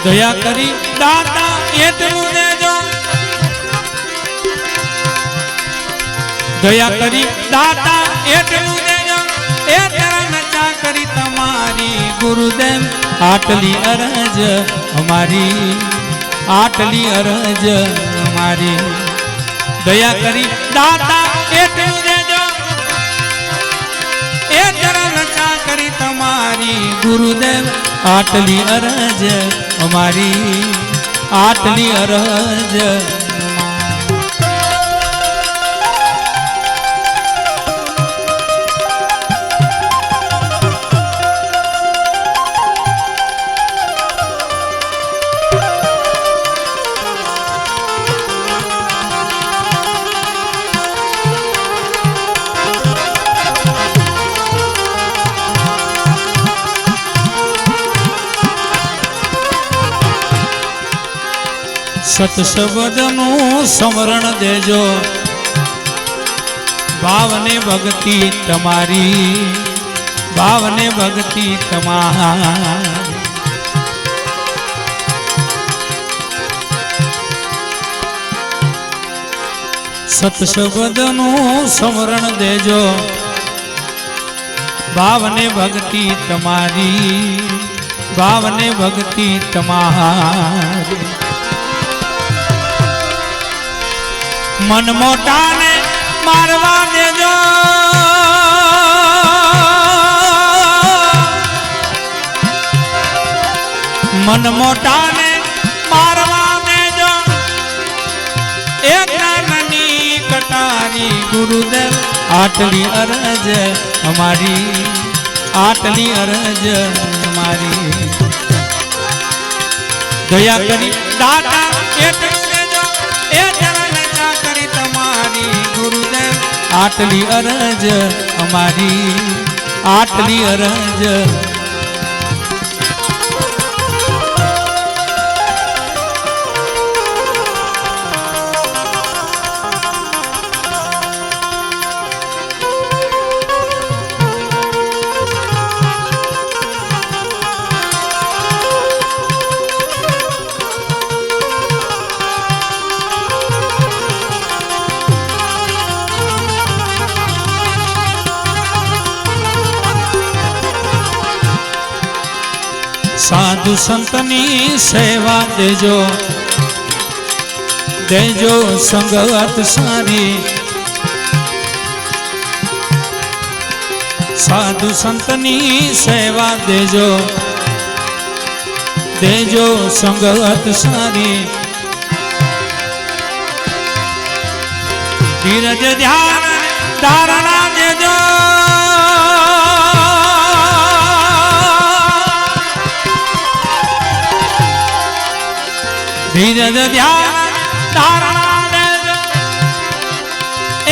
દયા કરી દાતા એટલું દેજો, દયા કરી દાતા એટલું દેજો, એ ચરણ કરી તમારી ગુરુદેવ આટલી અરજ અમારી, આટલી અરજ અમારી. દયા કરી દાતા એટલું દેજો, એ ચરણ કરી તમારી ગુરુદેવ આટલી અરજ અમારી, આટલી અરજ. સત્સબદનું સ્મરણ દેજો, ભાવને ભક્તિ તમારી, ભાવને ભક્તિ તમારી. સત્સબદનું સ્મરણ દેજો, ભાવને ભક્તિ તમારી, ભાવને ભક્તિ તમારી. મન મોટાને મારવા દેજો, મન મોટાને મારવા દેજો, એ જ્ઞાનની કટારી ગુરુદેવ આટલી અરજ અમારી, આટલી અરજ અમારી. દયા કરી દાતા એટલું દેજો, એ આટલી અરજ અમારી, આટલી અરજ. સાધુ સંતની સેવા દેજો, દેજો સંગત સારી. સાધુ સંતની સેવા દેજો, દેજો સંગત સારી. ધીરજ ધ્યાન ધારણા દેજો, ધીરજ ધ્યાન ધારણા દેજો,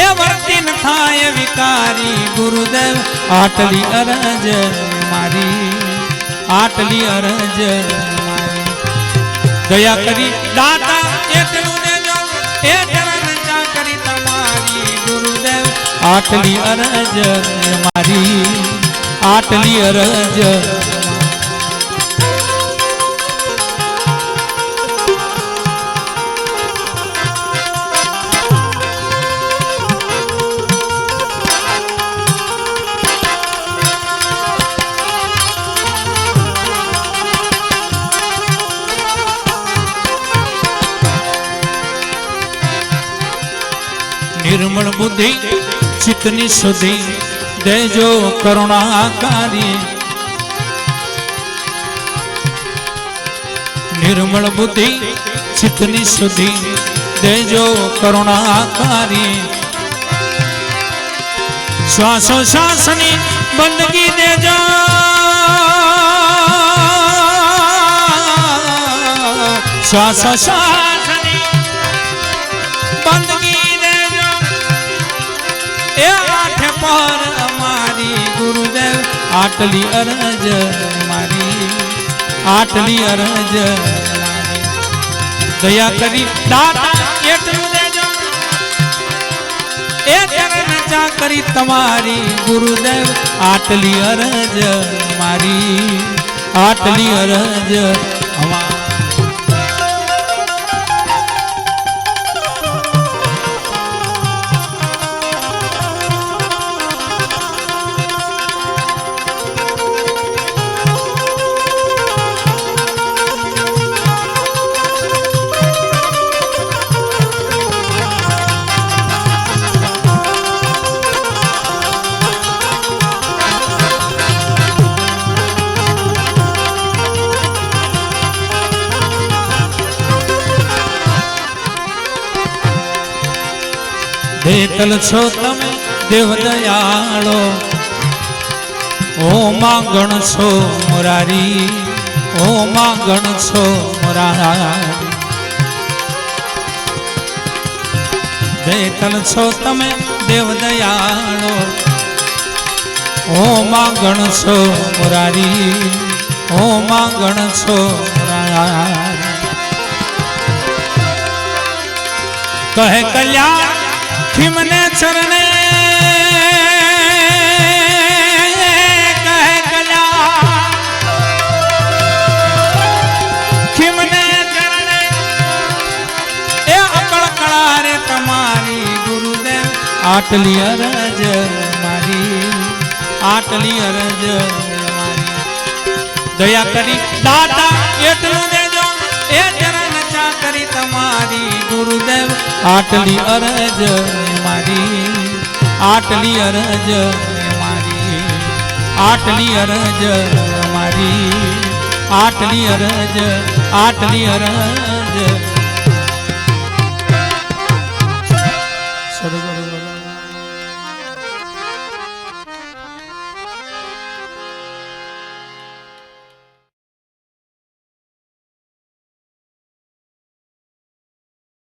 એ વર્તી ન થાય વિકારી ગુરુદેવ આટલી અરજ મારી, આટલી અરજ મારી. દયા કરી દાતા એટલું દેજો, એ ચરણ કરી તમારી ગુરુદેવ આટલી અરજ મારી, આટલી અરજ. નિર્મળ બુદ્ધિ ચિત્તની શુદ્ધિ દેજો કરુણાકારી. નિર્મળ બુદ્ધિ ચિત્તની શુદ્ધિ દેજો કરુણાકારી. શ્વાસો શ્વાસની બંદગી દેજો, શ્વાસો શ્વાસની બંદગી દેજો, એ આઠે પર અમારી ગુરુદેવ આટલી અરજ મારી, આટલી અરજ. દયા કરી દાતા એટલું દેજો, એ ચરણ કરી તમારી ગુરુદેવ આટલી અરજ મારી, આટલી અરજ અમારી. બેતલ છો તમે દેવ દયાળો, ઓ માંગણ છો મુરારી, ઓ માંગણ છો મુરારી. બેતલ છો તમે દેવ દયાળો, ઓ માંગણ છો મુરારી, ઓ માંગણ છો મુરારી. કહે કલ્યાણ ખીમને ચરણે, કહે કલ્યાણ ખીમને ચરણે, એ અકળ કળા રે તમારી ગુરુદેવ, આટલી અરજ મારી, આટલી અરજ મારી. દયા કરી દાતા એટલું દેજો, એ ચરણ ચાકરી તમારી ગુરુદેવ, આટલી અરજ મારી, આટલી અરજ મારી, આટલી અરજ મારી, આટલી અરજ, આટલી અરજ. સદગુરુ